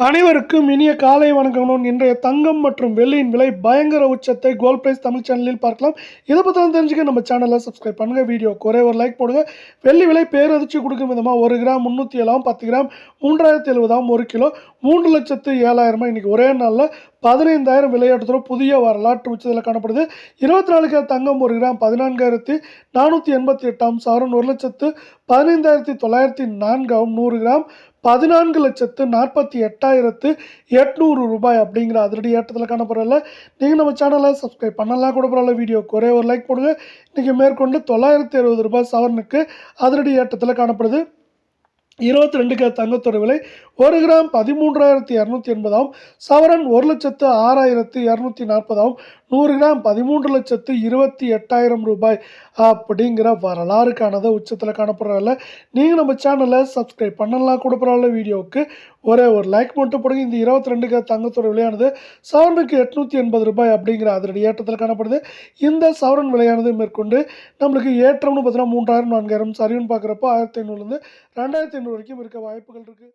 அனைவருக்கும் இனிய காலை வணக்கம். இன்றைய தங்கம் மற்றும் வெள்ளியின் விலை பயங்கர உச்சத்தை கோல்ட் பிரைஸ் தமிழ் சேனலில் பார்க்கலாம். இதை பற்றி தெரிஞ்சுக்க நம்ம சேனலை சப்ஸ்கிரைப் பண்ணுங்கள். வீடியோக்கு ஒரே ஒரு லைக் போடுங்க. வெள்ளி விலை பேரதிர்ச்சி கொடுக்கும் விதமாக 1 கிராம் 307, 10 கிராம் 3070, 1 கிலோ 3,07,000 இன்றைக்கி ஒரே நாளில் 15,000 விளையாட்டுத்துறை புதிய வரலாற்று உச்சத்தில் காணப்படுது. 24 கேரட் தங்கம் 1 கிராம் 14,488 சவரன் 1,15,904 100 கிராம் 14,48,800 ரூபாய் அப்படிங்கிற அதிரடி ஏற்றத்தில் காணப்படுறதில்ல. நீங்கள் நம்ம சேனலை சப்ஸ்கிரைப் பண்ணலாம் கூட பரவாயில்ல. வீடியோக்கு ஒரே ஒரு லைக் போடுங்க. இன்றைக்கி மேற்கொண்டு 960 ரூபாய் சவரனுக்கு அதிரடி ஏற்றத்தில் காணப்படுது. 22 கேரட் தங்கத்தோட விலை 1 கிராம் 13,280 சவரன் 1,06,240 100 கிராம் 13,28,000 ரூபாய் அப்படிங்கிற வரலாறு காணாத உச்சத்தில் காணப்படுறதில்ல. நீங்கள் நம்ம சேனலை சப்ஸ்கிரைப் பண்ணலாம் கூட பரவாயில்ல. வீடியோவுக்கு ஒரே ஒரு லைக் மட்டும் போடுங்க. இந்த 22 கேரட் தங்கத்தோட விலையானது சவரனுக்கு 880 ரூபாய் அப்படிங்கிற அதிரடி ஏற்றத்தில் காணப்படுது. இந்த சவரன் விலையானது மேற்கொண்டு நம்மளுக்கு ஏற்றம்னு பார்த்தீங்கன்னா 3,000 4,000 சரிவுன்னு பார்க்குறப்போ 1,500லேருந்து 2,500 வரைக்கும் இருக்க வாய்ப்புகள் இருக்குது.